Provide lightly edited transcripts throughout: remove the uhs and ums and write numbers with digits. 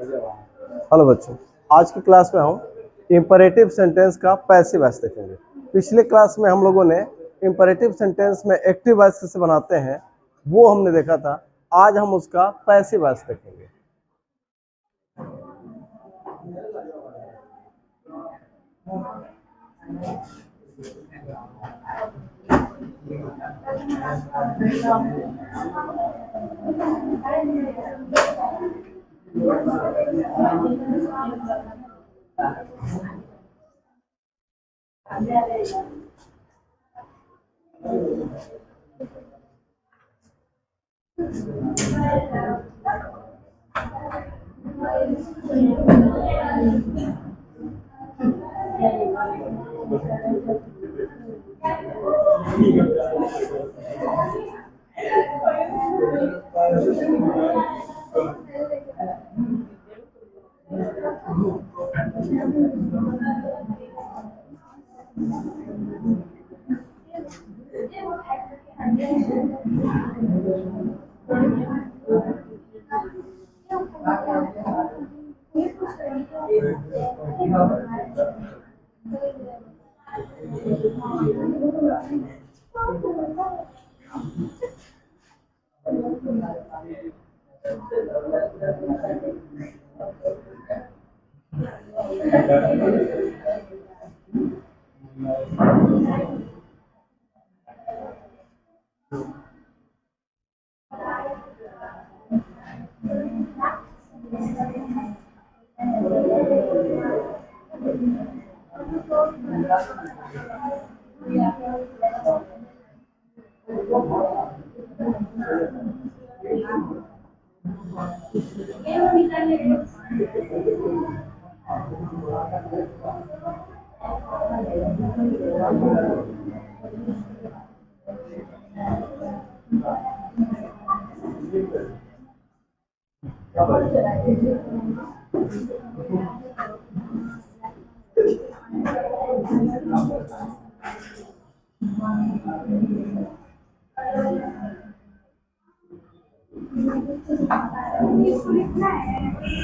Hello बच्चों, आज की क्लास में हम इंपरेटिव सेंटेंस का पैसिव वॉइस देखेंगे। पिछले क्लास में हम लोगों ने इंपरेटिव सेंटेंस में एक्टिव वॉइस कैसे बनाते हैं वो हमने देखा था। आज हम उसका पैसिव वॉइस देखेंगे।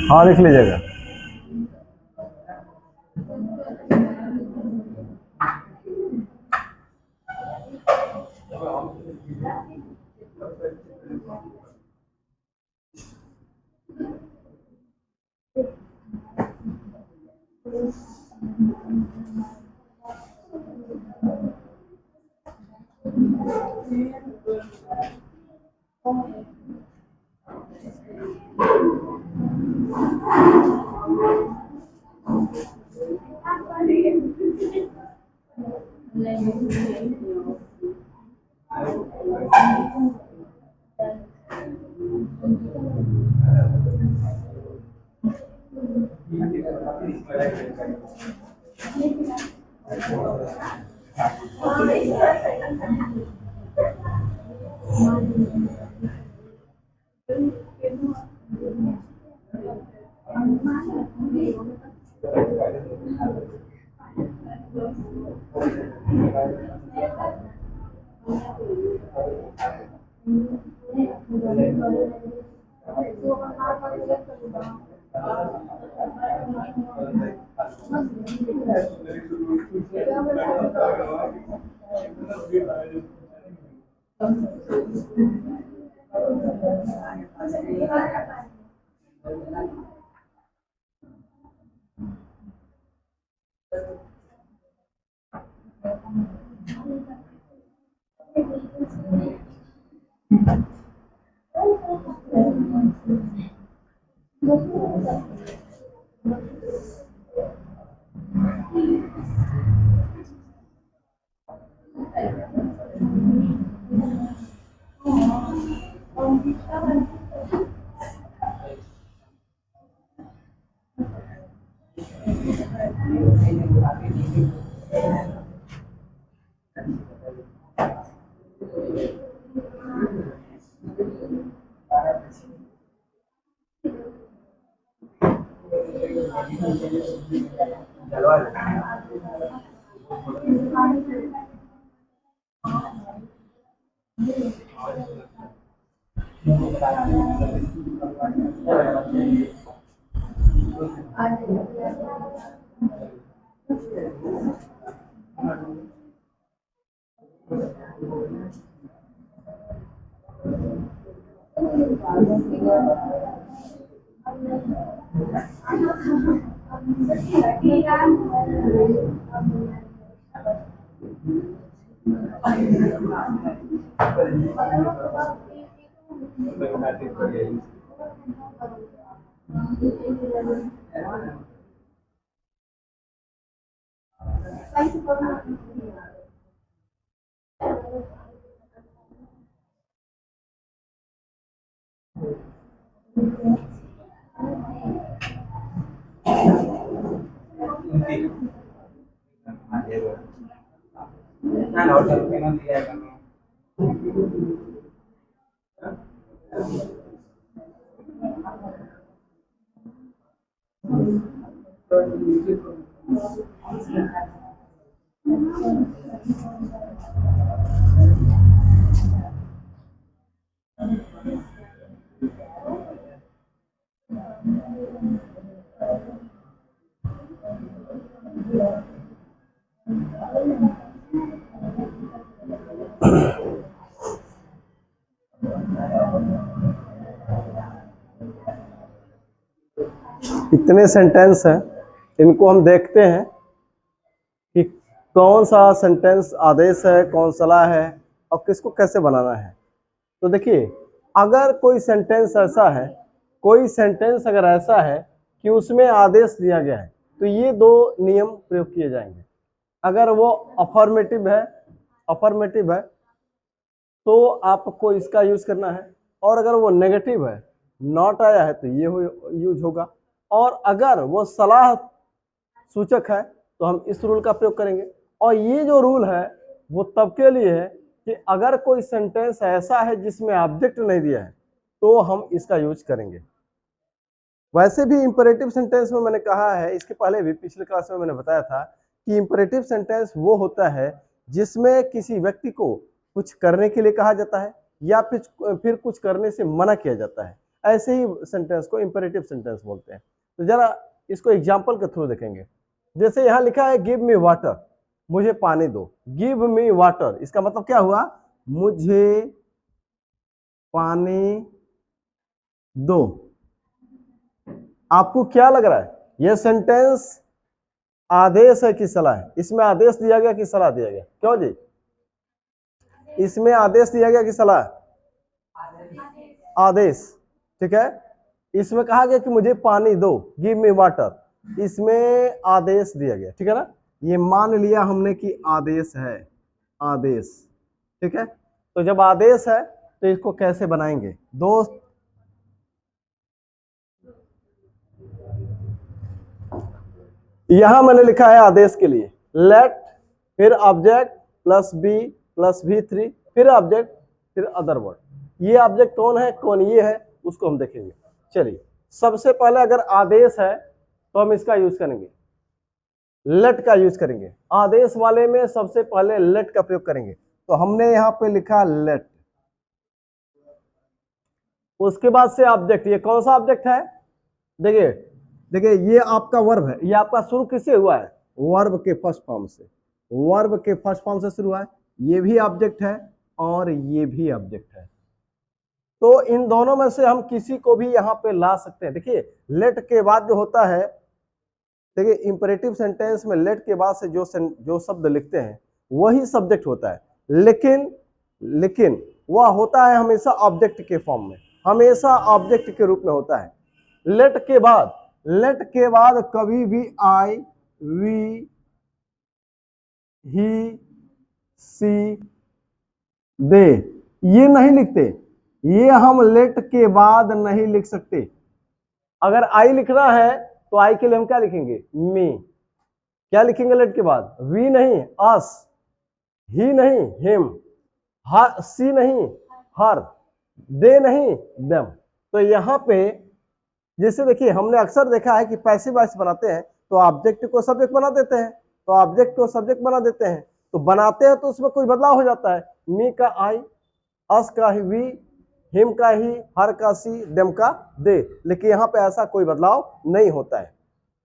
हाँ, लिख लीजिएगा। इतने सेंटेंस हैं, इनको हम देखते हैं कि कौन सा सेंटेंस आदेश है, कौन सलाह है और किसको कैसे बनाना है। तो देखिए, अगर कोई सेंटेंस ऐसा है, कोई सेंटेंस अगर ऐसा है कि उसमें आदेश दिया गया है, तो ये दो नियम प्रयोग किए जाएंगे। अगर वो अफर्मेटिव है तो आपको इसका यूज करना है, और अगर वो नेगेटिव है, नॉट आया है, तो ये यूज होगा। और अगर वो सलाह सूचक है तो हम इस रूल का प्रयोग करेंगे। और ये जो रूल है वो तब के लिए है कि अगर कोई सेंटेंस ऐसा है जिसमें ऑब्जेक्ट नहीं दिया है तो हम इसका यूज करेंगे। वैसे भी इंपरेटिव सेंटेंस में मैंने कहा है, इसके पहले भी पिछले क्लास में मैंने बताया था कि इंपरेटिव सेंटेंस वो होता है जिसमें किसी व्यक्ति को कुछ करने के लिए कहा जाता है या फिर कुछ करने से मना किया जाता है। ऐसे ही सेंटेंस को इंपरेटिव सेंटेंस बोलते हैं। तो जरा इसको एग्जाम्पल के थ्रू देखेंगे। जैसे यहाँ लिखा है गिव मी वाटर, मुझे पानी दो। गिव मी वाटर, इसका मतलब क्या हुआ? मुझे पानी दो। आपको क्या लग रहा है, यह सेंटेंस आदेश है कि सलाह है? इसमें आदेश दिया गया कि सलाह दिया गया? क्यों जी, इसमें आदेश दिया गया कि सलाह? आदेश। ठीक है, इसमें कहा गया कि मुझे पानी दो, गिव मी वाटर, इसमें आदेश दिया गया। ठीक है ना, ये मान लिया हमने कि आदेश है, आदेश। ठीक है, तो जब आदेश है तो इसको कैसे बनाएंगे दोस्त? यहां मैंने लिखा है आदेश के लिए लेट, फिर object plus B plus v3, फिर ऑब्जेक्ट, फिर अदर वर्ड। ये ऑब्जेक्ट कौन है, कौन ये है, उसको हम देखेंगे। चलिए, सबसे पहले अगर आदेश है तो हम इसका यूज करेंगे, लेट का यूज करेंगे। आदेश वाले में सबसे पहले लेट का प्रयोग करेंगे। तो हमने यहां पे लिखा लेट, उसके बाद से ऑब्जेक्ट। ये कौन सा ऑब्जेक्ट है? देखिए देखिए, ये आपका वर्ब है। ये आपका शुरू किससे हुआ है? वर्ब के फर्स्ट फॉर्म से। वर्ब के फर्स्ट फॉर्म से शुरू हुआ है। ये भी ऑब्जेक्ट है और ये भी ऑब्जेक्ट है। तो इन दोनों में से हम किसी को भी यहां पे ला सकते हैं। देखिए, लेट के बाद जो होता है, देखिए इंपरेटिव सेंटेंस में लेट के बाद से जो शब्द लिखते हैं वही सब्जेक्ट होता है, लेकिन वह होता है हमेशा ऑब्जेक्ट के फॉर्म में, हमेशा ऑब्जेक्ट के रूप में होता है। लेट के बाद कभी भी आई, वी, ही, सी, दे ये नहीं लिखते। ये हम लेट के बाद नहीं लिख सकते। अगर आई लिखना है तो आई के लिए हम क्या लिखेंगे? मी। क्या लिखेंगे लेट के बाद? वी नहीं, अस, ही नहीं, हिम, सी नहीं, हर, दे नहीं, देम। तो यहां पे जैसे देखिए, हमने अक्सर देखा है कि पैसिव वॉइस बनाते हैं तो ऑब्जेक्ट को सब्जेक्ट बना देते हैं, तो ऑब्जेक्ट को सब्जेक्ट बना देते हैं, तो बनाते हैं तो उसमें कोई बदलाव हो जाता है। मी का आई, अस का वी, हिम का ही, हर का सी, देम का दे। लेकिन यहाँ पे ऐसा कोई बदलाव नहीं होता है,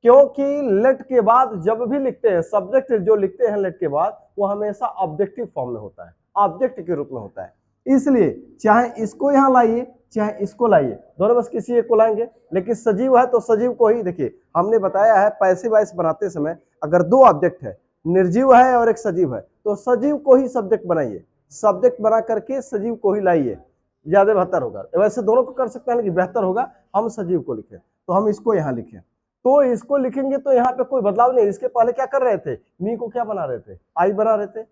क्योंकि लेट के बाद जब भी लिखते हैं, सब्जेक्ट जो लिखते हैं लेट के बाद, वो हमेशा ऑब्जेक्टिव फॉर्म में होता है, ऑब्जेक्ट के रूप में होता है। इसलिए चाहे इसको यहाँ लाइए चाहे इसको लाइए, दोनों में से किसी एक को लाएंगे। लेकिन सजीव है तो सजीव को ही, देखिए हमने बताया है पैसिव वॉइस बनाते समय अगर दो ऑब्जेक्ट है, निर्जीव है और एक सजीव है, तो सजीव को ही सब्जेक्ट बनाइए, सब्जेक्ट बना करके सजीव को ही लाइए, ज्यादा बेहतर होगा। वैसे दोनों को कर सकते हैं लेकिन बेहतर होगा हम सजीव को लिखें। तो हम इसको यहाँ लिखें, तो इसको लिखेंगे तो यहाँ पे कोई बदलाव नहीं। इसके पहले क्या कर रहे थे, मी को क्या बना रहे थे, आई बना रहे थे,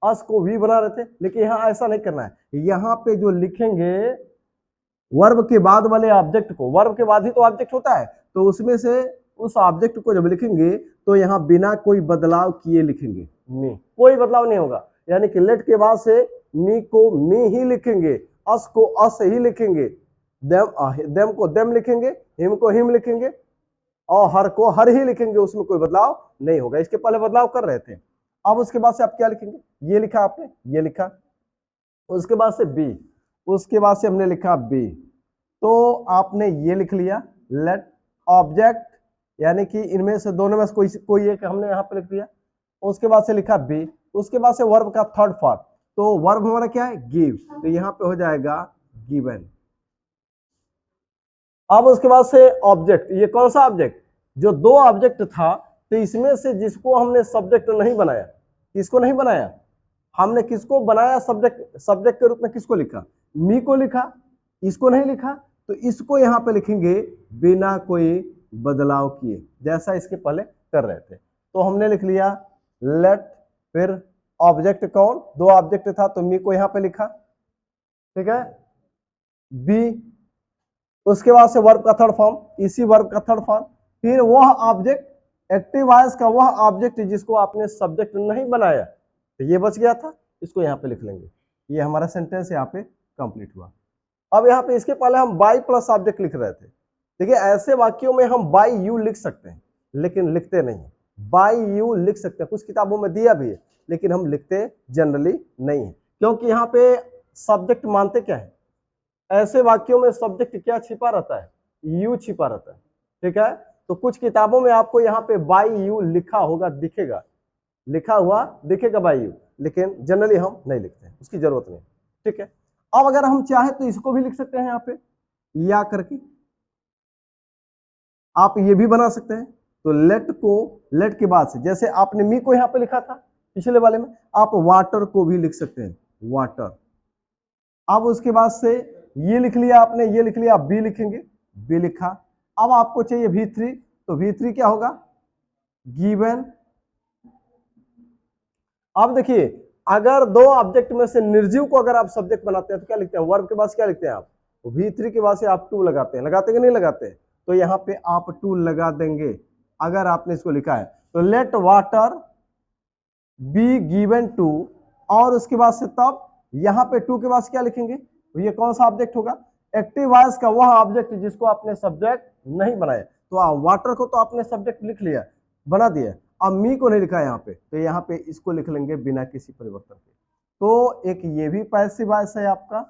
अस को वी बना रहे थे। लेकिन यहाँ ऐसा नहीं करना है, यहाँ पे जो लिखेंगे वर्ब के बाद वाले ऑब्जेक्ट को, वर्ब के बाद ही तो ऑब्जेक्ट होता है, तो उसमें से उस ऑब्जेक्ट को जब लिखेंगे तो यहाँ बिना कोई बदलाव किए लिखेंगे मी, कोई बदलाव नहीं होगा। यानी कि लेट के बाद से मी को मी ही लिखेंगे, अस को अस ही लिखेंगे, देम को देम लिखेंगे, हिम को हिम लिखेंगे और हर को हर ही लिखेंगे, उसमें कोई बदलाव नहीं होगा। इसके पहले बदलाव कर रहे थे। अब उसके बाद से आप क्या लिखेंगे, ये लिखा आपने, ये लिखा, उसके बाद से बी, उसके बाद से हमने लिखा बी, तो आपने ये लिख लिया लेट ऑब्जेक्ट, यानी कि इनमें से दोनों में से कोई एक हमने यहाँ पे लिख दिया। उसके बाद से लिखा बी, उसके बाद से वर्ब का थर्ड फॉर्म, तो वर्ब हमारा क्या है, गिव, तो यहाँ पे हो जाएगा गिवन। अब उसके बाद से ऑब्जेक्ट, ये कौन सा ऑब्जेक्ट, जो दो ऑब्जेक्ट था, तो इसमें से जिसको हमने सब्जेक्ट नहीं बनाया, किसको नहीं बनाया, हमने किसको बनाया सब्जेक्ट, सब्जेक्ट के रूप में किसको लिखा, मी को लिखा, इसको नहीं लिखा, तो इसको यहाँ पे लिखेंगे बिना कोई बदलाव किए, जैसा इसके पहले कर रहे थे। तो हमने लिख लिया लेट, फिर ऑब्जेक्ट कौन, दो ऑब्जेक्ट था तो मी को यहाँ पे लिखा, ठीक है, बी, उसके बाद से वर्ब का थर्ड फॉर्म, इसी वर्ब का थर्ड फॉर्म, फिर वह ऑब्जेक्ट, एक्टिव वॉइस का वह ऑब्जेक्ट जिसको आपने सब्जेक्ट नहीं बनाया, तो ये बच गया था, इसको यहाँ पे लिख लेंगे। ये हमारा सेंटेंस यहाँ पे कंप्लीट हुआ। अब यहाँ पे इसके पहले हम बाई प्लस ऑब्जेक्ट लिख रहे थे। देखिए ऐसे वाक्यों में हम बाई यू लिख सकते हैं लेकिन लिखते नहीं, बाई यू लिख सकते हैं, कुछ किताबों में दिया भी है, लेकिन हम लिखते जनरली नहीं है, क्योंकि यहाँ पे सब्जेक्ट मानते क्या है, ऐसे वाक्यों में सब्जेक्ट क्या छिपा रहता है, यू छिपा रहता है, ठीक है। तो कुछ किताबों में आपको यहाँ पे बाई यू लिखा होगा, दिखेगा, लिखा हुआ दिखेगा बाई यू, लेकिन जनरली हम नहीं लिखते हैं, उसकी जरूरत नहीं, ठीक है। अब अगर हम चाहे तो इसको भी लिख सकते हैं यहाँ पे या करके, आप ये भी बना सकते हैं। तो लेट को, लेट के बाद से जैसे आपने मी को यहाँ पे लिखा था पिछले वाले में, आप वाटर को भी लिख सकते हैं, वाटर। अब उसके बाद से ये लिख लिया आपने, ये लिख लिया, आप बी लिखेंगे, बी लिखा। अब आपको चाहिए V3, तो V3 क्या होगा, गिवन। अब देखिए अगर दो ऑब्जेक्ट में से निर्जीव को अगर आप सब्जेक्ट बनाते हैं तो क्या लिखते हैं, वर्ब के बाद क्या लिखते हैं आप, V3 के बाद से आप टू लगाते हैं, लगाते हैं कि नहीं लगाते हैं, तो यहाँ पे आप टू लगा देंगे अगर आपने इसको लिखा है। तो let water be given to, और उसके बाद से तब यहाँ पे टू के बाद क्या लिखेंगे, तो ये कौन सा ऑब्जेक्ट होगा, एक्टिव वॉइस का वह ऑब्जेक्ट जिसको आपने सब्जेक्ट नहीं बनाया। तो वाटर को तो आपने सब्जेक्ट लिख लिया, बना दिया, अब मी को नहीं लिखा यहाँ पे, तो यहाँ पे इसको लिख लेंगे बिना किसी परिवर्तन के। तो एक ये भी पैसिव वॉइस है आपका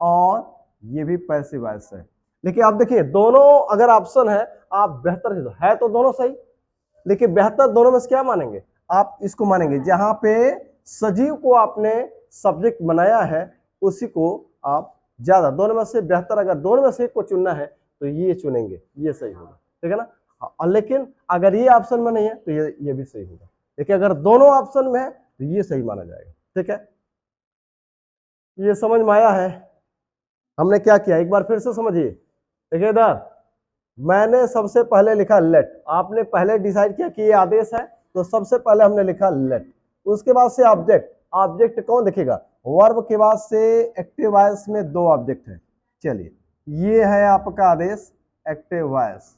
और ये भी पैसिव वॉइस है। लेकिन आप देखिए दोनों अगर ऑप्शन है, आप बेहतर है तो दोनों सही, लेकिन बेहतर दोनों में से क्या मानेंगे, आप इसको मानेंगे जहां पे सजीव को आपने सब्जेक्ट बनाया है उसी को आप ज्यादा, दोनों में से बेहतर अगर दोनों में से एक को चुनना है तो ये चुनेंगे, ये सही होगा, ठीक है ना। लेकिन अगर ये ऑप्शन में नहीं है तो ये भी सही होगा, लेकिन अगर दोनों ऑप्शन में है तो ये सही माना जाएगा, ठीक है। ये समझ में आया है हमने क्या किया, एक बार फिर से समझिए। देखिए इधर मैंने सबसे पहले लिखा लेट, आपने पहले डिसाइड किया कि ये आदेश है तो सबसे पहले हमने लिखा लेट। उसके बाद से ऑब्जेक्ट, ऑब्जेक्ट कौन दिखेगा, वर्ब के बाद से एक्टिव वॉइस में दो ऑब्जेक्ट है, चलिए ये है आपका आदेश एक्टिव वॉइस,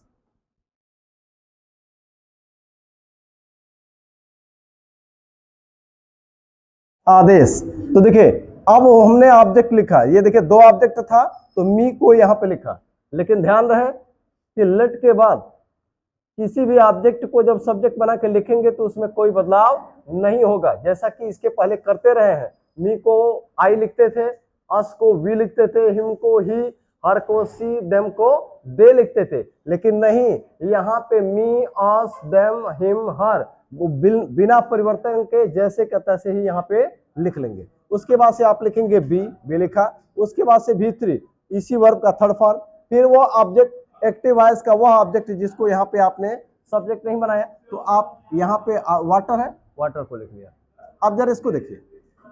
आदेश। तो देखिए अब हमने ऑब्जेक्ट लिखा, ये देखिए दो ऑब्जेक्ट था तो मी को यहाँ पे लिखा, लेकिन ध्यान रहे कि लेट के बाद किसी भी ऑब्जेक्ट को जब सब्जेक्ट बना के लिखेंगे तो उसमें कोई बदलाव नहीं होगा, जैसा कि इसके पहले करते रहे हैं। मी को आई लिखते थे अस को वी लिखते थे, हिम को ही, हर को सी, देम को दे लिखते थे। लेकिन नहीं, यहाँ पे मी, अस, देम, हिम, हर वो बिना परिवर्तन के जैसे का तैसे ही यहाँ पे लिख लेंगे। उसके बाद से आप लिखेंगे बी लिखा, उसके बाद से भी3 इसी वर्ब का थर्ड फॉर्म, फिर वो ऑब्जेक्ट एक्टिव वॉइस का वह ऑब्जेक्ट जिसको यहाँ पे आपने सब्जेक्ट नहीं बनाया, तो आप यहाँ पे वाटर है, वाटर को लिख लिया। अब जरा इसको देखिए,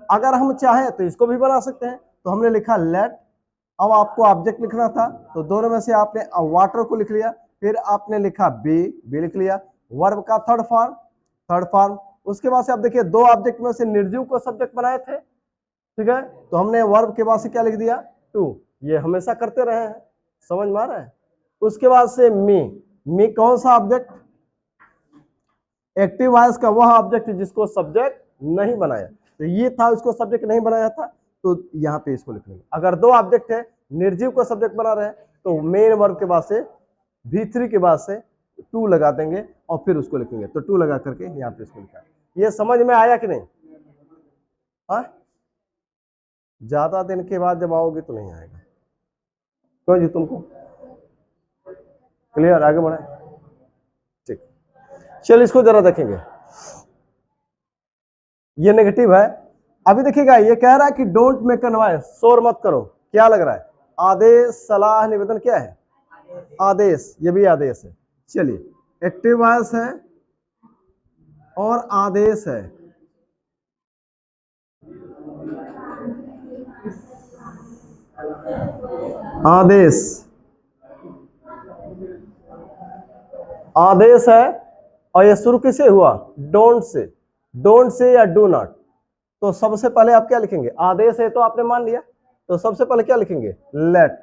अगर हम चाहें तो इसको भी बना सकते हैं। तो हमने लिखा लेट, अब आपको ऑब्जेक्ट लिखना था तो दोनों में से आपने वाटर को लिख लिया, फिर आपने लिखा बी लिख लिया, वर्ब का थर्ड फॉर्म। उसके बाद से आप देखिए दो ऑब्जेक्ट में से निर्जीव को सब्जेक्ट बनाए थे, ठीक है, तो हमने वर्ब के बाद से क्या लिख दिया, टू। ये हमेशा करते रहे हैं, समझ में आ रहा है। उसके बाद से मी कौन सा ऑब्जेक्ट, एक्टिव वॉइस का वह ऑब्जेक्ट जिसको सब्जेक्ट नहीं बनाया, तो ये था, उसको सब्जेक्ट नहीं बनाया था, तो यहाँ पे इसको लिख लेंगे। अगर दो ऑब्जेक्ट है, निर्जीव को सब्जेक्ट बना रहे हैं, तो मेन वर्ब के बाद से भी3 के बाद से टू लगा देंगे और फिर उसको लिखेंगे। तो टू लगा करके यहाँ पे इसको लिखा। ये समझ में आया कि नहीं? हाँ, ज्यादा दिन के बाद जब आओगे तो नहीं आएगा। क्यों जी, तुमको क्लियर? आगे बढ़े, ठीक। चल इसको जरा देखेंगे, ये नेगेटिव है। अभी देखिएगा, ये कह रहा है कि डोंट मेक नॉइस, शोर मत करो। क्या लग रहा है? आदेश, सलाह, निवेदन, क्या है? आदेश, ये भी आदेश है। चलिए, एक्टिव वॉइस है और आदेश है। आदेश है और ये शुरू किससे हुआ? डोंट से या डू नॉट। तो सबसे पहले आप क्या लिखेंगे? आदेश है तो आपने मान लिया, तो सबसे पहले क्या लिखेंगे? लेट।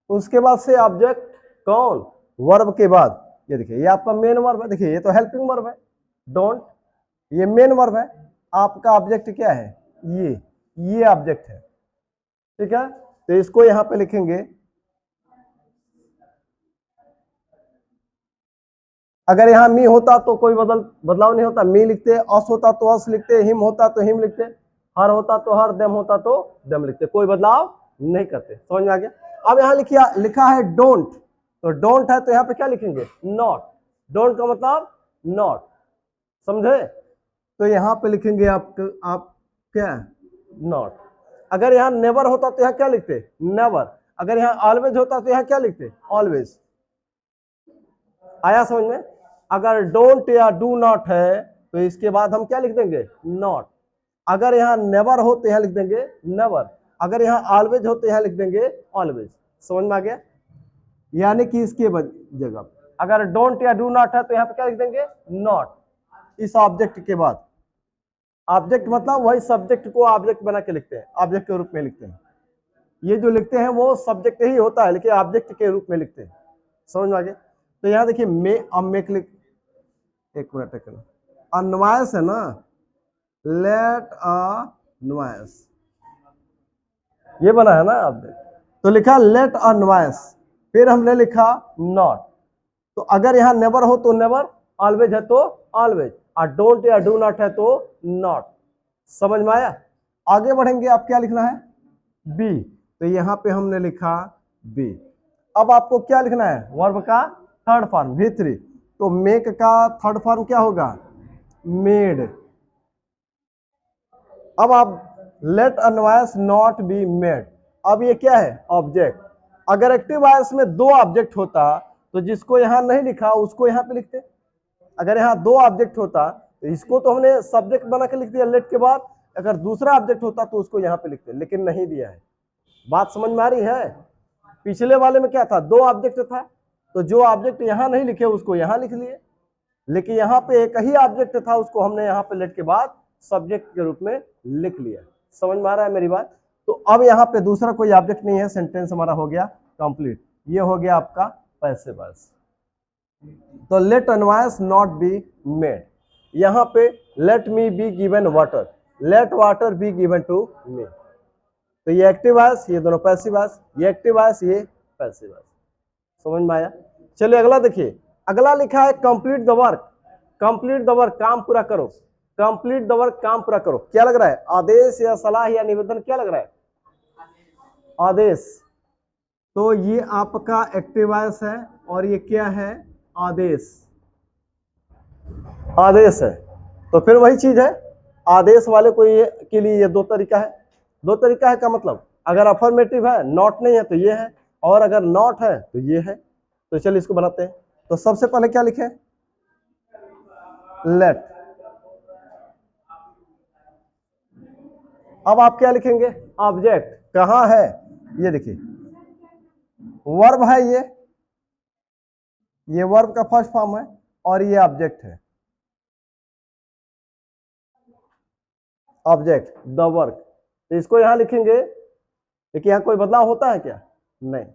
उसके बाद से ऑब्जेक्ट कौन? वर्ब के बाद ये देखिए, ये आपका मेन वर्ब है। देखिए, ये तो हेल्पिंग वर्ब है, डोंट, ये मेन वर्ब है। आपका ऑब्जेक्ट क्या है? ये ऑब्जेक्ट है, ठीक है। तो इसको यहां पे लिखेंगे। अगर यहाँ मी होता तो कोई बदलाव नहीं होता, मी लिखते, अस होता तो अस लिखते, हिम होता तो हिम लिखते, हर होता तो हर, देम होता तो देम लिखते, कोई बदलाव नहीं करते। समझ में आ गया? अब यहाँ लिखा है डोंट, तो डोंट है तो यहाँ पे क्या लिखेंगे? नॉट। डोंट का मतलब नॉट, समझे? तो यहाँ पे लिखेंगे आप क्या? नॉट। अगर यहाँ नेवर होता तो यहाँ क्या लिखते? नेवर। अगर यहाँ ऑलवेज होता तो यहाँ क्या लिखते? ऑलवेज। आया समझ में? अगर डोंट या डू नॉट है तो इसके बाद हम क्या लिख देंगे? नॉट। अगर यहाँ नेवर हो तो यहाँ लिख देंगे नेवर। अगर यहाँ ऑलवेज हो तो यहाँ लिख देंगे ऑलवेज। समझ में आ गया? यानी कि इसके जगह अगर डोंट या डू नॉट है तो यहाँ पे क्या लिख देंगे? नॉट, इस ऑब्जेक्ट के बाद। ऑब्जेक्ट मतलब वही सब्जेक्ट को ऑब्जेक्ट बना के लिखते हैं, ऑब्जेक्ट के रूप में लिखते हैं। ये जो लिखते हैं वो सब्जेक्ट ही होता है, लेकिन ऑब्जेक्ट के रूप में लिखते हैं। समझ में आ गया? तो यहाँ देखिए, मेक लिख, एक मिनट, अनवायस है ना, लेट अ नॉइस, ये बना है ना ऑब्जेक्ट, तो लिखा लेट अ नॉइस, फिर हमने लिखा नॉट। तो अगर यहाँ नेवर हो तो नेवर, ऑलवेज है तो ऑलवेज, और डोंट या डू नॉट है तो नॉट। समझ में आया? आगे बढ़ेंगे, आप क्या लिखना है? बी। तो यहाँ पे हमने लिखा बी। अब आपको क्या लिखना है? वर्ब का थर्ड फॉर्म भी3। तो मेक का थर्ड फॉर्म क्या होगा? मेड। अब आप let a noise not be made. अब ये क्या है? ऑब्जेक्ट। अगर एक्टिव वॉइस में दो ऑब्जेक्ट होता तो जिसको यहां नहीं लिखा उसको यहां पे लिखते। अगर यहाँ दो ऑब्जेक्ट होता तो इसको तो हमने सब्जेक्ट बना के लिख दिया लेट के बाद, अगर दूसरा ऑब्जेक्ट होता तो उसको यहाँ पे लिखते, लेकिन नहीं दिया है। बात समझ में आ रही है? पिछले वाले में क्या था? दो ऑब्जेक्ट था, तो जो ऑब्जेक्ट यहाँ नहीं लिखे उसको यहाँ लिख लिए, लेकिन यहाँ पे एक ही ऑब्जेक्ट था, उसको हमने यहाँ पे लेट के बाद सब्जेक्ट के रूप में लिख लिया। समझ में आ रहा है मेरी बात? तो अब यहाँ पे दूसरा कोई ऑब्जेक्ट नहीं है, सेंटेंस हमारा हो गया कंप्लीट। ये हो गया आपका पैसिव वॉइस। तो let a noise not be made, यहाँ पे let me be given water, let water be given to me. तो ये एक्टिव वॉइस, ये दोनों पैसिव वॉइस, ये एक्टिव वॉइस, ये पैसिव वॉइस। समझ में आया? चलिए अगला देखिए, अगला लिखा है complete the work. Complete the work, काम पूरा करो। कंप्लीट द वर्क, काम पूरा करो। क्या लग रहा है, आदेश या सलाह या निवेदन, क्या लग रहा है, आदेश। तो ये आपका एक्टिव वॉइस है और ये क्या है, आदेश, आदेश है। तो फिर वही चीज है, आदेश वाले को ये के लिए ये दो तरीका है, दो तरीका है का मतलब, अगर अफर्मेटिव है, नॉट नहीं है तो ये है, और अगर नॉट है तो ये है। तो चलिए इसको बनाते हैं। तो सबसे पहले क्या लिखें, लेट। अब आप क्या लिखेंगे, ऑब्जेक्ट। कहां है, ये देखिए वर्ब है, ये वर्ब का फर्स्ट फॉर्म है और ये ऑब्जेक्ट है, ऑब्जेक्ट द वर्क। तो इसको यहां लिखेंगे, देखिए यहां कोई बदलाव होता है क्या, नहीं।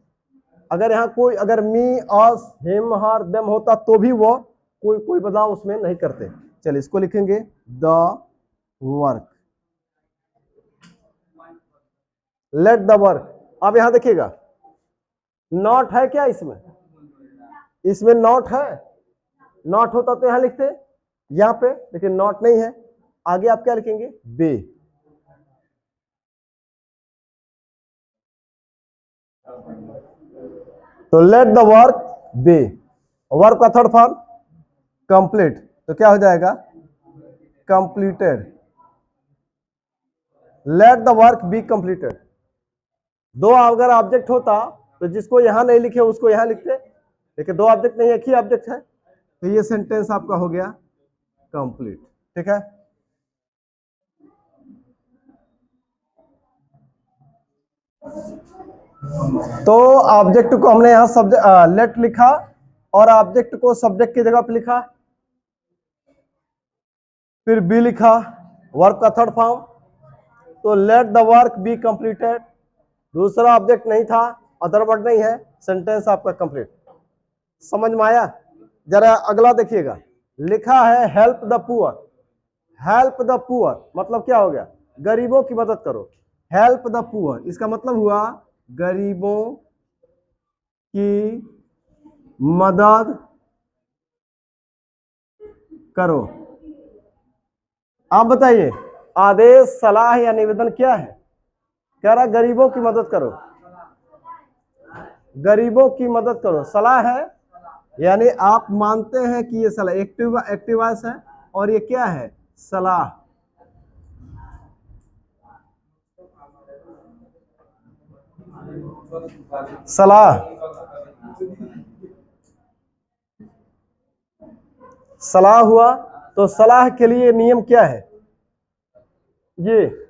अगर यहाँ कोई, अगर मी, अस, हिम, हर, देम होता तो भी वो कोई बदलाव उसमें नहीं करते। चलिए इसको लिखेंगे the work, late the work. अब यहां देखिएगा नॉट है क्या इसमें, इसमें नॉट है, नॉट होता तो यहां लिखते यहां पे, लेकिन नॉट नहीं है। आगे आप क्या लिखेंगे, बे। तो let the work be, work का थर्ड फॉर्म कंप्लीट, तो क्या हो जाएगा, completed. Let the work be completed. दो अगर ऑब्जेक्ट होता तो जिसको यहां नहीं लिखे उसको यहां लिखते, लेकिन दो ऑब्जेक्ट नहीं, एक ही ऑब्जेक्ट है, तो ये सेंटेंस आपका हो गया कंप्लीट। ठीक है, तो ऑब्जेक्ट को हमने यहां सब्जेक्ट लेट लिखा और ऑब्जेक्ट को सब्जेक्ट की जगह पे लिखा, फिर बी लिखा, वर्क का थर्ड फॉर्म। तो let the work be completed, दूसरा ऑब्जेक्ट नहीं था, अदर वर्ड नहीं है, सेंटेंस आपका कंप्लीट। समझ में आया। जरा अगला देखिएगा, लिखा है help the poor, help the poor मतलब क्या हो गया, गरीबों की मदद करो। हेल्प द पुअर इसका मतलब हुआ गरीबों की मदद करो। आप बताइए, आदेश, सलाह या निवेदन क्या है, कह रहा गरीबों की मदद करो, गरीबों की मदद करो। सलाह है, यानी आप मानते हैं कि ये सलाह, एक्टिव वॉइस है और ये क्या है, सलाह। सलाह, सलाह हुआ। तो सलाह के लिए नियम क्या है, ये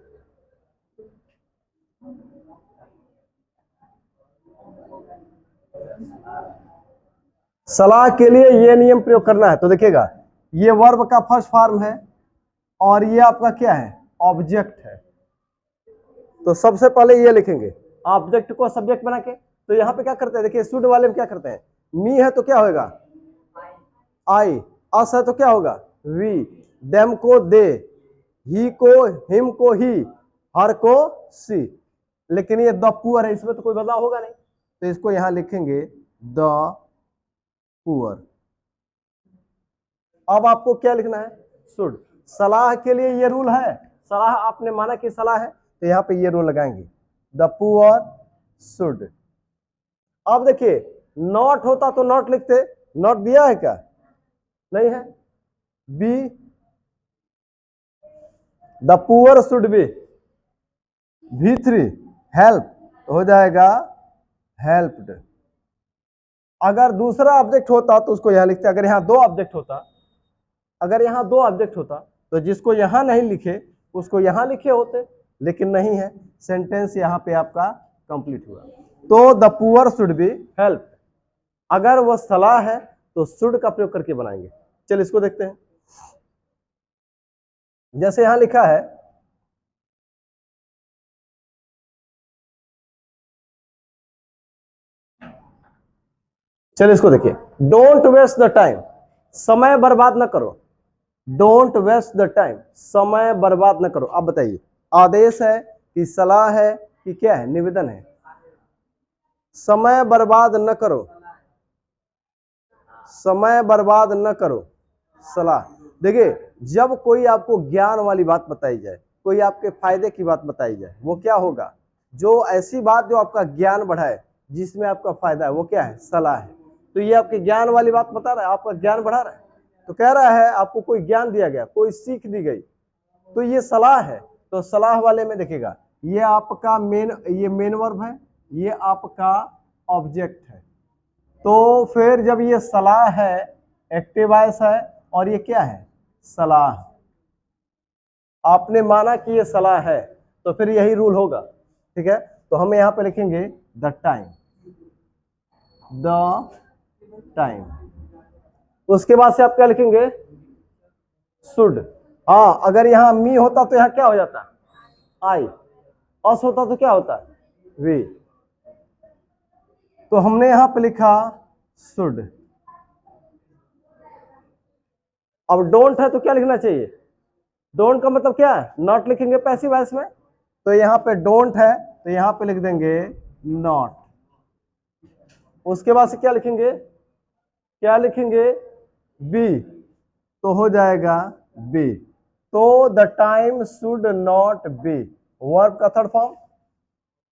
सलाह के लिए ये नियम प्रयोग करना है। तो देखिएगा ये वर्ब का फर्स्ट फॉर्म है और ये आपका क्या है, ऑब्जेक्ट है। तो सबसे पहले ये लिखेंगे, ऑब्जेक्ट को सब्जेक्ट बना के। तो यहाँ पे क्या करते हैं, देखिए शुड वाले में क्या करते हैं, मी है तो क्या होगा, आई, अस है तो क्या होगा, वी, देम को दे, ही को हिम को ही, हर को सी। लेकिन ये द पुअर है, इसमें तो कोई बदलाव होगा नहीं, तो इसको यहां लिखेंगे द पुअर। अब आपको क्या लिखना है, शुड। सलाह के लिए ये रूल है, सलाह आपने माना कि सलाह है, तो यहां पे ये रूल लगाएंगे, द पुअर शुड। अब देखिए नॉट होता तो नॉट लिखते, नॉट दिया है क्या, नहीं है। Be, the poor should be, V3 help हो जाएगा हेल्प्ड। अगर दूसरा ऑब्जेक्ट होता तो उसको यहां लिखते, अगर यहां दो ऑब्जेक्ट होता, अगर यहां दो ऑब्जेक्ट होता तो जिसको यहां नहीं लिखे उसको यहां लिखे होते, लेकिन नहीं है, सेंटेंस यहां पे आपका कंप्लीट हुआ। तो the poor should B help, अगर वो सलाह है तो शुड का प्रयोग करके बनाएंगे। चलिए इसको देखते हैं, जैसे यहां लिखा है, चलिए इसको देखिए, डोंट वेस्ट द टाइम, समय बर्बाद ना करो, डोंट वेस्ट द टाइम, समय बर्बाद न करो। अब बताइए आदेश है कि सलाह है कि क्या है, निवेदन है, समय बर्बाद न करो, समय बर्बाद न करो, सलाह। देखिए, जब कोई आपको ज्ञान वाली बात बताई जाए, कोई आपके फायदे की बात बताई जाए, वो क्या होगा? जो ऐसी बात जो आपका ज्ञान बढ़ाए, जिसमें आपका फायदा है, वो क्या है? सलाह है। तो ये आपके ज्ञान वाली बात बता रहा है, आपका ज्ञान बढ़ा रहा है। तो कह रहा है आपको कोई ज्ञान दिया गया, कोई सीख दी गई, तो ये सलाह है। तो सलाह वाले में देखिएगा, ये आपका ये मेन वर्ब है, ये आपका ऑब्जेक्ट है। तो फिर जब ये सलाह है, एक्टिव वॉइस है, और ये क्या है? सलाह। आपने माना कि ये सलाह है, तो फिर यही रूल होगा। ठीक है, तो हम यहां पे लिखेंगे द टाइम, द टाइम। उसके बाद से आप क्या लिखेंगे? शुड। हाँ, अगर यहां मी होता तो यहां क्या हो जाता? आई। अस होता तो क्या होता? वी। तो हमने यहां पे लिखा शुड। अब डोंट है तो क्या लिखना चाहिए? डोंट का मतलब क्या है? नॉट लिखेंगे पैसिव वॉइस में। तो यहां पे डोंट है तो यहां पे लिख देंगे नॉट। उसके बाद से क्या लिखेंगे? क्या लिखेंगे? बी। तो हो जाएगा बी। तो the time should not B, verb का थर्ड फॉर्म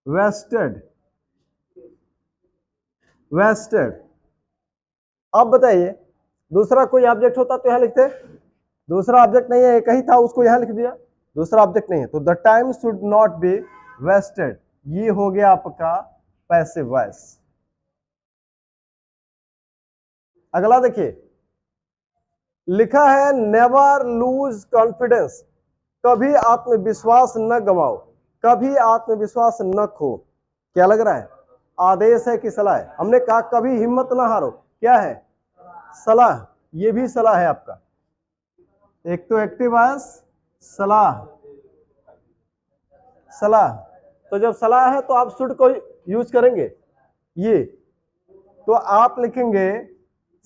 वेस्टेड। वेस्टेड। अब बताइए, दूसरा कोई ऑब्जेक्ट होता तो यहां लिखते? दूसरा ऑब्जेक्ट नहीं है, एक ही था, उसको यहां लिख दिया। दूसरा ऑब्जेक्ट नहीं है, तो the time should not be wasted, ये हो गया आपका पैसिव वॉइस। अगला देखिए, लिखा है नेवर लूज कॉन्फिडेंस, कभी आत्मविश्वास न गवाओ, कभी आत्मविश्वास न खो। क्या लग रहा है? आदेश है कि सलाह है? हमने कहा कभी हिम्मत ना हारो, क्या है? सलाह। ये भी सलाह है आपका। एक तो एक्टिव वॉइस, सलाह। सलाह। तो जब सलाह है तो आप शुड को यूज करेंगे। ये तो आप लिखेंगे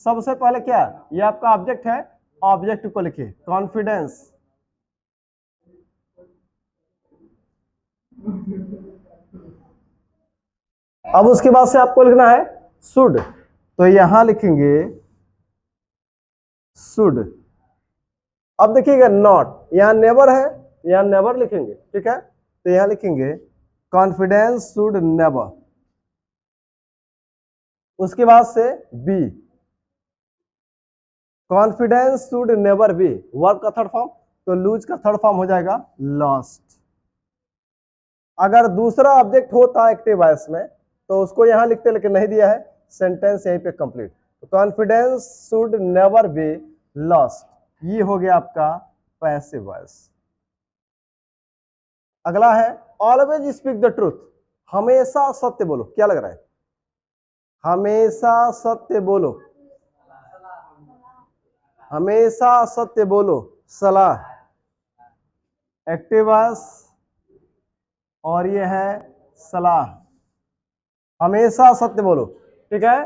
सबसे पहले क्या? ये आपका ऑब्जेक्ट है, ऑब्जेक्ट को लिखिए कॉन्फिडेंस। अब उसके बाद से आपको लिखना है शुड, तो यहां लिखेंगे शुड। अब देखिएगा नॉट, यहां नेवर है, यहां नेवर लिखेंगे। ठीक है, तो यहां लिखेंगे कॉन्फिडेंस शुड नेवर। उसके बाद से be, confidence should never be, verb का थर्ड फॉर्म, तो लूज का थर्ड फॉर्म हो जाएगा लॉस्ट। अगर दूसरा ऑब्जेक्ट होता एक्टिव वॉइस में तो उसको यहां लिखते, लेकिन नहीं दिया है, सेंटेंस यहीं पे कंप्लीट। तो confidence should never be lost, ये हो गया आपका पैसिव वॉइस। अगला है ऑलवेज स्पीक द ट्रूथ, हमेशा सत्य बोलो। क्या लग रहा है? हमेशा सत्य बोलो, हमेशा सत्य बोलो, सलाह। एक्टिव वॉइस और ये है सलाह, हमेशा सत्य बोलो। ठीक है,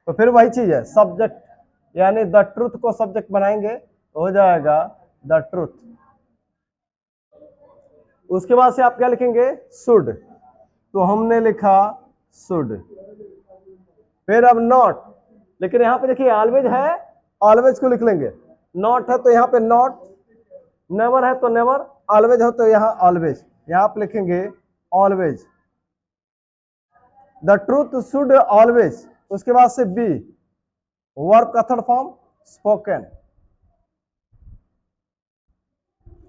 तो फिर वही चीज है, सब्जेक्ट, यानी द ट्रूथ को सब्जेक्ट बनाएंगे तो हो जाएगा द ट्रूथ। उसके बाद से आप क्या लिखेंगे? शुड, तो हमने लिखा शुड। फिर अब नॉट, लेकिन यहां पे देखिए ऑलवेज है, ऑलवेज को लिख लेंगे। नॉट है तो यहां पे नॉट, नेवर है तो नेवर, ऑलवेज है तो यहां ऑलवेज, यहां पे लिखेंगे always. The truth should always, उसके बाद से बी, वर्ब का third form spoken.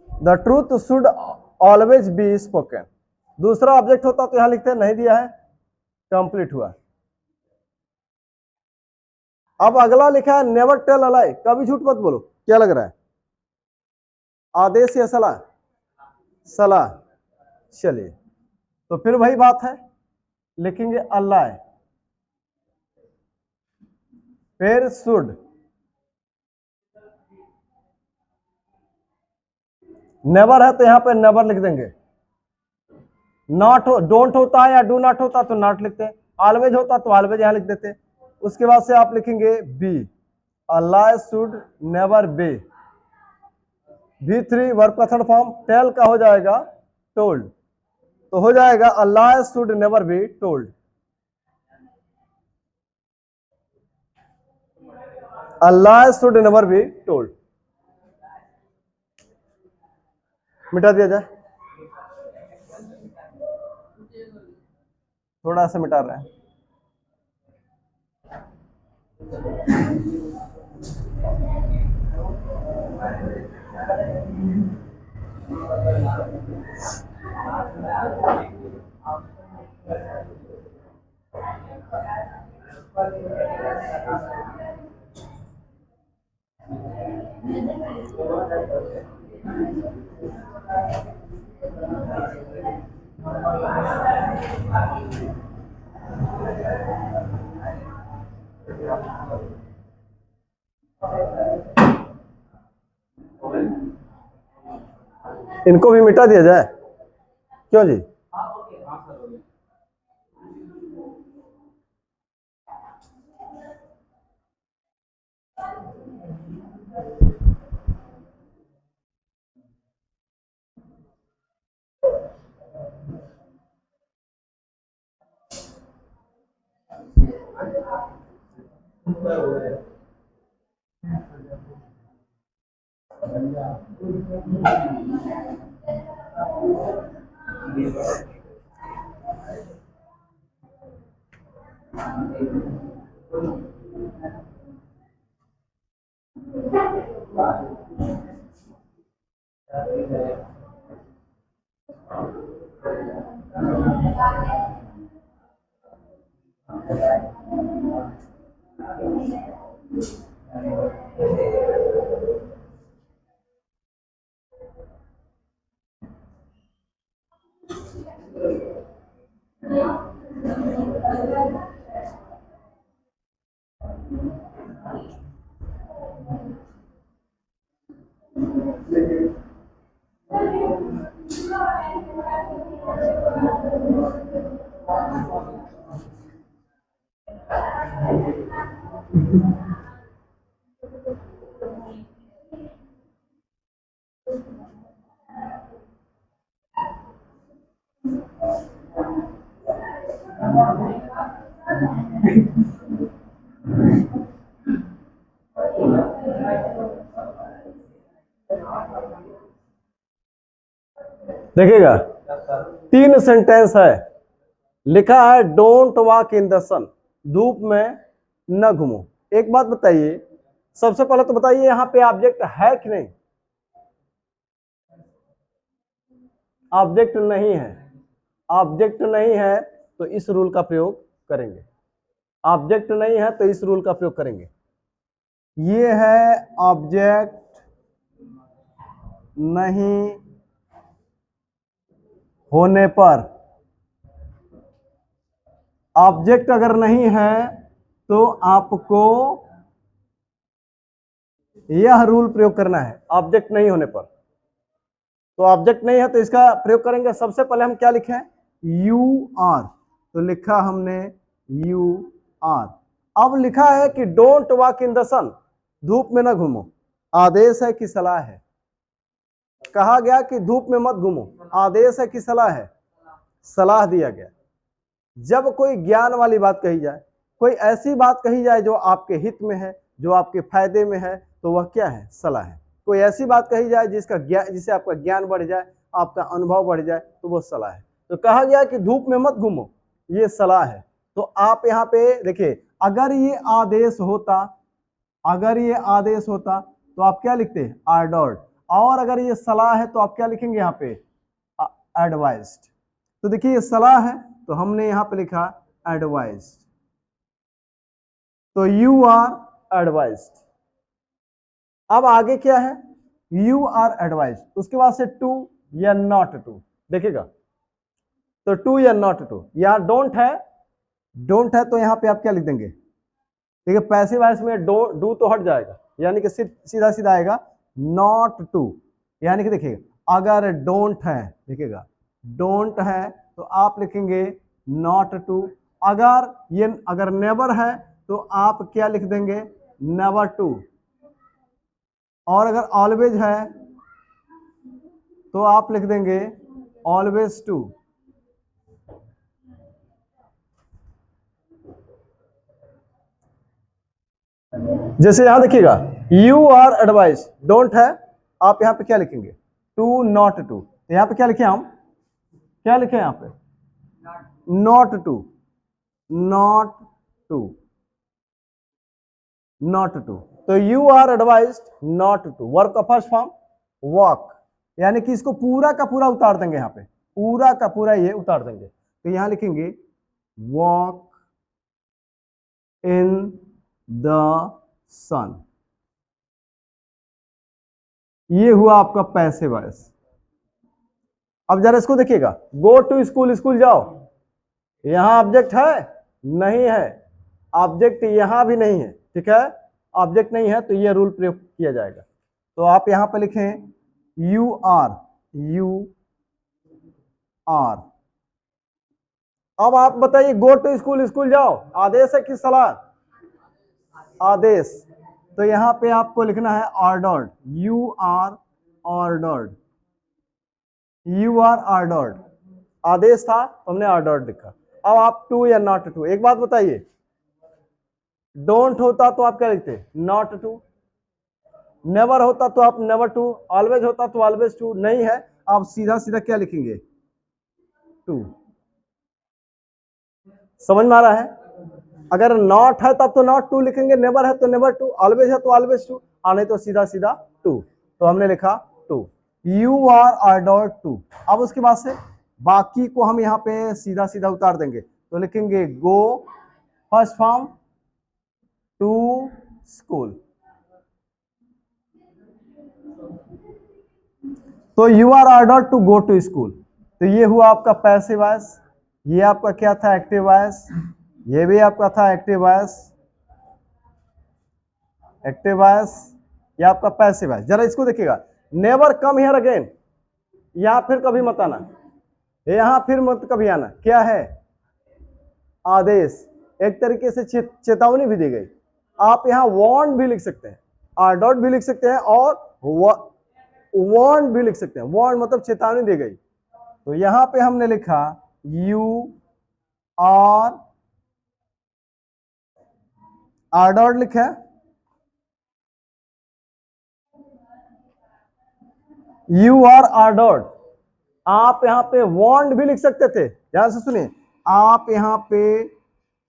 The truth should always be spoken. दूसरा ऑब्जेक्ट होता तो यहां लिखते, नहीं दिया है, कंप्लीट हुआ। अब अगला लिखा है नेवर टेल अ लाई, कभी झूठ मत बोलो। क्या लग रहा है? आदेश या सलाह? सलाह। चलिए, तो फिर वही बात है, लिखेंगे अल्लाह, फिर शुड, नेवर है तो यहां पे नेवर लिख देंगे। नॉट हो, डोंट होता है या डू नॉट होता तो नॉट लिखते हैं, ऑलवेज होता तो ऑलवेज यहां लिख देते। उसके बाद से आप लिखेंगे be, Allah should never be. V3 verb का थर्ड फॉर्म टेल का हो जाएगा टोल्ड, तो हो जाएगा Allah should never be told. Allah should never be told. मिटा दिया जाए, थोड़ा सा मिटा रहे हैं। इनको भी मिटा दिया जाए, क्यों जी? देखिएगा, 3 सेंटेंस है, लिखा है डोंट वॉक इन द सन, धूप में न घूमो। एक बात बताइए, सबसे पहले तो बताइए यहाँ पे ऑब्जेक्ट है कि नहीं? ऑब्जेक्ट नहीं है। ऑब्जेक्ट नहीं है तो इस रूल का प्रयोग करेंगे। ऑब्जेक्ट नहीं है तो इस रूल का प्रयोग करेंगे। ये है ऑब्जेक्ट नहीं होने पर। ऑब्जेक्ट अगर नहीं है तो आपको यह रूल प्रयोग करना है, ऑब्जेक्ट नहीं होने पर। तो ऑब्जेक्ट नहीं है तो इसका प्रयोग करेंगे। सबसे पहले हम क्या लिखें? यू आर, तो लिखा हमने यू आर। अब लिखा है कि डोंट वॉक इन द सन, धूप में ना घूमो। आदेश है कि सलाह है? कहा गया कि धूप में मत घूमो, आदेश है कि सलाह है? सलाह दिया गया। जब कोई ज्ञान वाली बात कही जाए, कोई ऐसी बात कही जाए जो आपके हित में है, जो आपके फायदे में है, तो वह क्या है? सलाह है। कोई ऐसी बात कही जाए जिसका ज्ञान, जिससे आपका ज्ञान बढ़ जाए, आपका अनुभव बढ़ जाए, तो वो सलाह है। तो कहा गया कि धूप में मत घूमो, ये सलाह है। तो आप यहाँ पे देखिए, अगर ये आदेश होता, अगर ये आदेश होता तो आप क्या लिखते? ऑर्डर्ड। और अगर ये सलाह है तो आप क्या लिखेंगे यहाँ पे? एडवाइज्ड। तो देखिए ये सलाह है तो हमने यहाँ पे लिखा एडवाइज्ड। तो यू आर एडवाइज्ड। अब आगे क्या है? यू आर एडवाइज्ड, उसके बाद से टू या नॉट टू। देखिएगा, तो टू या नॉट टू। यहाँ डोंट है, डोंट है तो यहाँ पे आप क्या लिख देंगे? देखिए पैसिव वॉइस में डू तो हट जाएगा, यानी कि सीधा सीधा आएगा नॉट टू। यानी कि देखिएगा, अगर डोंट है, देखिएगा डोंट है तो आप लिखेंगे नॉट टू। अगर नेवर है तो आप क्या लिख देंगे? Never to. और अगर ऑलवेज है तो आप लिख देंगे ऑलवेज टू। जैसे यहां देखिएगा, यू आर एडवाइस, डोंट है, आप यहां पे क्या लिखेंगे? To not to. तो यहाँ पे क्या लिखे हम, क्या लिखे यहाँ पे, not to, not to, not to. तो you are advised not to, verb का फर्स्ट फॉर्म वॉक, यानी कि इसको पूरा का पूरा उतार देंगे यहाँ पे, पूरा का पूरा ये उतार देंगे। तो यहां लिखेंगे वॉक इन द सन। ये हुआ आपका पैसिव वॉइस। अब जरा इसको देखिएगा, गो टू स्कूल, स्कूल जाओ, यहां ऑब्जेक्ट है नहीं है, ऑब्जेक्ट यहां भी नहीं है, ठीक है, ऑब्जेक्ट नहीं है तो ये रूल प्रयोग किया जाएगा। तो आप यहां पर लिखें यू आर, यू आर। अब आप बताइए गो टू स्कूल, स्कूल जाओ, आदेश है कि सलाह, आदेश। तो यहां पे आपको लिखना है ordered, you are ordered, you are ordered, आदेश था तो हमने ऑर्डर्ड लिखा। अब आप टू या नॉट टू, एक बात बताइए, डोंट होता तो आप क्या लिखते, नॉट टू, नेवर होता तो आप नेवर टू, ऑलवेज होता तो ऑलवेज टू, नहीं है आप सीधा सीधा क्या लिखेंगे, टू। समझ में आ रहा है? अगर नॉट है तब तो नॉट टू लिखेंगे, नेवर है तो नेवर टू, ऑलवेज है तो ऑलवेज टू, और नहीं तो सीधा सीधा टू। तो हमने लिखा to, you are ordered to. अब उसके बाद से बाकी को हम यहाँ पे सीधा सीधा उतार देंगे, तो लिखेंगे go first form to school. तो you are ordered to go to school. तो ये हुआ आपका पैसिव वॉइस, ये आपका क्या था, एक्टिव वॉइस, ये भी आपका था एक्टिव वॉइस, एक्टिव वॉइस, ये आपका पैसिव वॉइस। जरा इसको देखिएगा, नेवर कम हियर अगेन, यहां फिर कभी मत आना, यहां फिर मत कभी आना, क्या है, आदेश, एक तरीके से चेतावनी भी दी गई। आप यहां वार्न भी लिख सकते हैं, ऑर्डर्ड भी लिख सकते हैं और वार्न भी लिख सकते हैं, वार्न मतलब चेतावनी दी गई। तो यहां पे हमने लिखा यू आर ऑर्डर्ड लिखा है, यू आर ऑर्डर्ड। आप यहां पे वार्न भी लिख सकते थे, ध्यान से सुनिए, आप यहां पे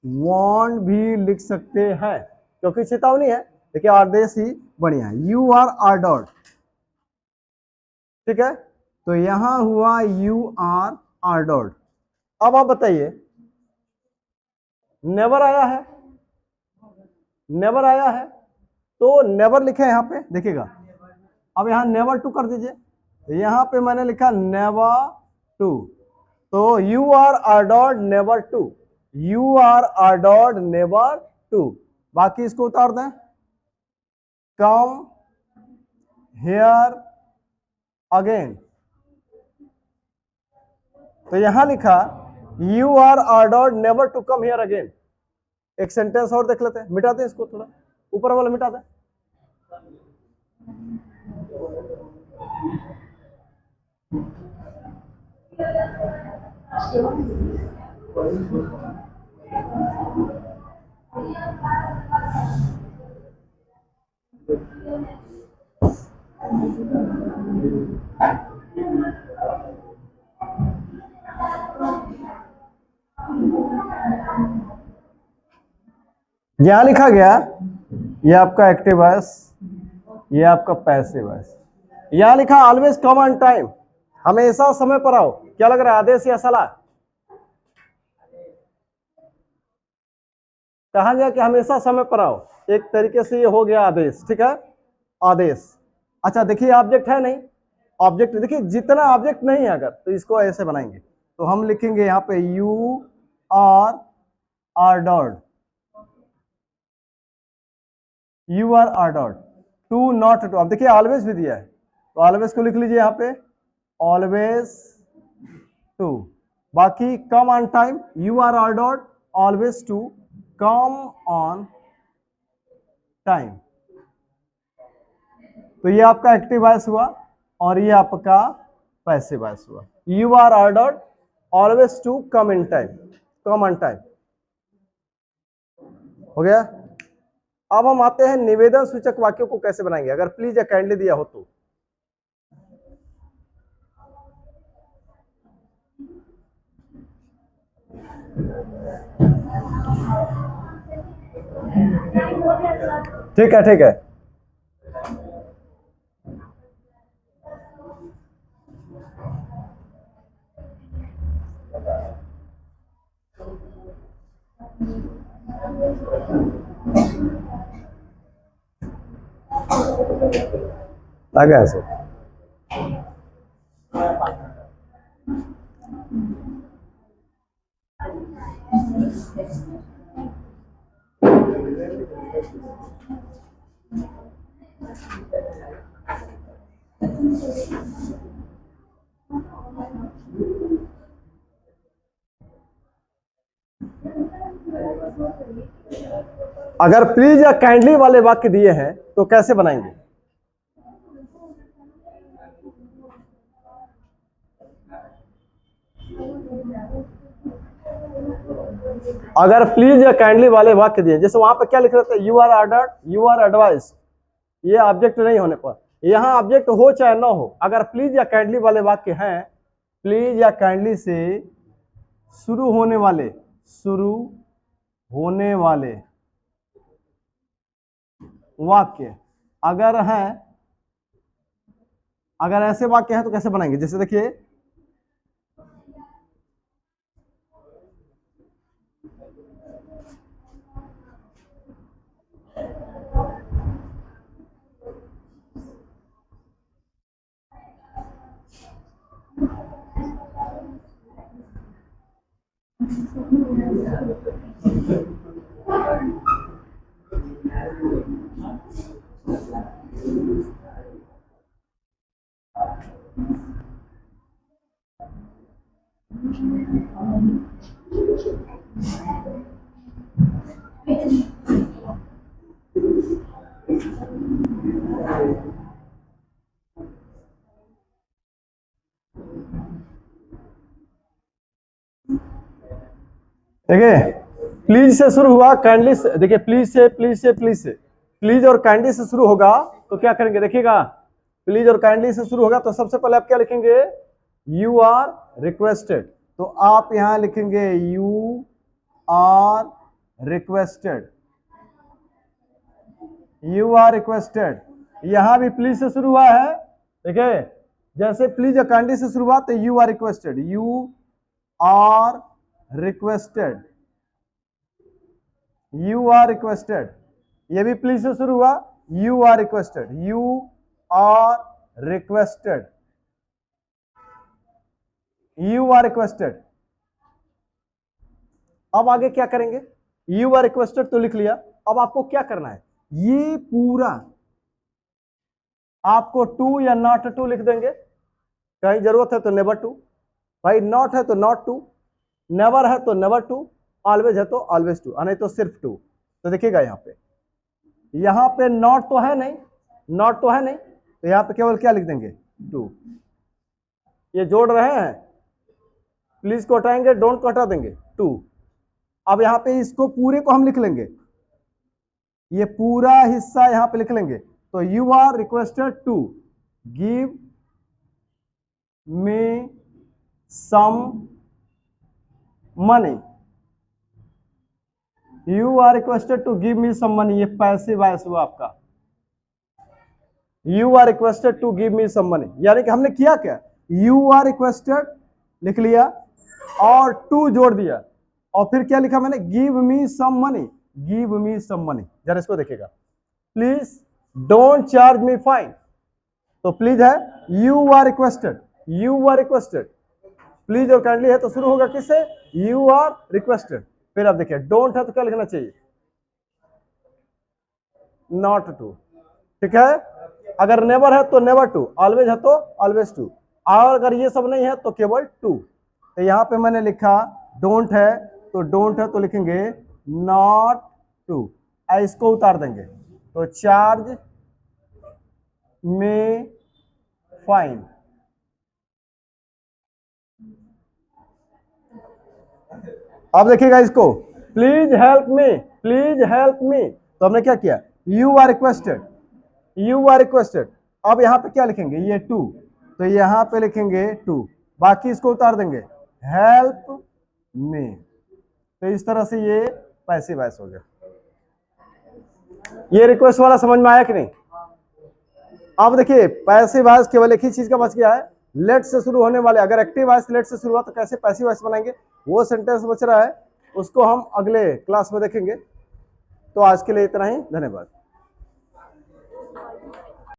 वार्न भी लिख सकते हैं क्योंकि चेतावनी है, देखिए आदेश ही बढ़िया है, यू आर ऑर्डर्ड, ठीक है। तो यहां हुआ यू आर ऑर्डर्ड। अब आप बताइए, नेवर आया है, नेवर आया है, तो नेवर लिखे यहां पे देखिएगा। अब यहां नेवर टू कर दीजिए, तो यहां पे मैंने लिखा नेवर टू, तो you are ordered never to, you are ordered never to. बाकी इसको उतार दें, कम हियर अगेन। तो यहां लिखा you are ordered never to come here again. एक सेंटेंस और देख लेते हैं, मिटा दें इसको, थोड़ा ऊपर वाला मिटा दें। यहां लिखा गया, ये आपका एक्टिव वॉइस, ये आपका पैसिव वॉइस। यहां लिखा ऑलवेज कम ऑन टाइम, हमेशा समय पर आओ, क्या लग रहा है, आदेश या सलाह, कहा गया कि हमेशा समय पर आओ, एक तरीके से ये हो गया आदेश, ठीक है, आदेश। अच्छा देखिए ऑब्जेक्ट है नहीं, ऑब्जेक्ट देखिए जितना ऑब्जेक्ट नहीं है अगर, तो इसको ऐसे बनाएंगे, तो हम लिखेंगे यहाँ पे you are ordered, you are ordered to not to. अब देखिए ऑलवेज भी दिया है, तो ऑलवेज को लिख लीजिए यहाँ पे, ऑलवेज टू। बाकी come on time, you are ordered always to come on time. तो ये आपका एक्टिव वॉइस हुआ और ये आपका पैसिव वॉइस हुआ, you are ordered always to come in time, come on time, हो गया। अब हम आते हैं निवेदन सूचक वाक्यों को कैसे बनाएंगे, अगर प्लीज या काइंडली दिया हो तो। ठीक है, ठीक है। आ गया सर। अगर प्लीज या काइंडली वाले वाक्य दिए हैं तो कैसे बनाएंगे? अगर प्लीज या काइंडली वाले वाक्य दिए, जैसे वहां पर क्या लिख रहे थे, you are ordered, you are advice, ये ऑब्जेक्ट नहीं होने पर, यहां ऑब्जेक्ट हो चाहे ना हो, अगर प्लीज या काइंडली वाले वाक्य हैं, प्लीज या काइंडली से शुरू होने वाले वाक्य अगर हैं, अगर ऐसे वाक्य हैं तो कैसे बनाएंगे? जैसे देखिए, देखिए प्लीज से शुरू हुआ, काइंडली से, देखिए प्लीज और काइंडली से शुरू होगा तो क्या करेंगे? देखिएगा, प्लीज और काइंडली से शुरू होगा तो सबसे पहले आप क्या लिखेंगे? You are requested. तो आप यहां लिखेंगे you are requested, you are requested. यहां भी प्लीज से शुरू हुआ है, देखिए जैसे प्लीज या काइंडली से शुरू हुआ तो you are requested, you are requested, you are requested. ये भी प्लीज से शुरू हुआ, you are requested, you are requested, you are requested. अब आगे क्या करेंगे? यू आर रिक्वेस्टेड तो लिख लिया, अब आपको क्या करना है? ये पूरा आपको टू या नॉट टू लिख देंगे, कहीं जरूरत है तो नेवर टू, भाई नॉट है तो नॉट टू, नेवर है तो नेवर टू, ऑलवेज है तो ऑलवेज टू, नहीं तो सिर्फ टू। तो देखिएगा यहां पे नॉट तो है नहीं, नॉट तो है नहीं, तो यहां पे केवल क्या लिख देंगे? टू। ये जोड़ रहे हैं, प्लीज को हटाएंगे, डोंट को हटा देंगे, टू। अब यहां पे इसको पूरे को हम लिख लेंगे, ये पूरा हिस्सा यहां पे लिख लेंगे। तो you are requested to give me some money, you are requested to give me some money, ये पैसिव वॉइस हुआ आपका, you are requested to give me some money. यानी कि हमने किया क्या? यू आर रिक्वेस्टेड लिख लिया और टू जोड़ दिया, और फिर क्या लिखा मैंने? Give me some money, give me some money. जरा इसको देखिएगा, please don't charge me fine, तो प्लीज है you are requested, you are requested, please और काइंडली है तो शुरू होगा किससे? You are requested. फिर आप देखिए डोंट है तो क्या लिखना चाहिए? नॉट टू, ठीक है। अगर नेवर है तो नेवर टू, ऑलवेज है तो ऑलवेज टू, और अगर ये सब नहीं है तो केवल टू। तो यहां पे मैंने लिखा डोंट है तो डोंट है तो लिखेंगे नॉट टू, इसको उतार देंगे तो चार्ज में फाइन। अब देखिएगा इसको, please help me, please help me, तो हमने क्या किया? You are requested, you are requested. अब यहां पे क्या लिखेंगे? ये टू, तो यहां पे लिखेंगे टू, बाकी इसको उतार देंगे हेल्प मी, तो इस तरह से ये पैसिव वॉइस हो गया। ये रिक्वेस्ट वाला समझ में आया कि नहीं? अब देखिए पैसिव वॉइस केवल एक ही चीज का बच गया है, लेट से शुरू होने वाले। अगर एक्टिव वॉइस लेट से शुरू हुआ तो कैसे पैसिव वॉइस बनाएंगे, वो सेंटेंस बच रहा है, उसको हम अगले क्लास में देखेंगे। तो आज के लिए इतना ही, धन्यवाद।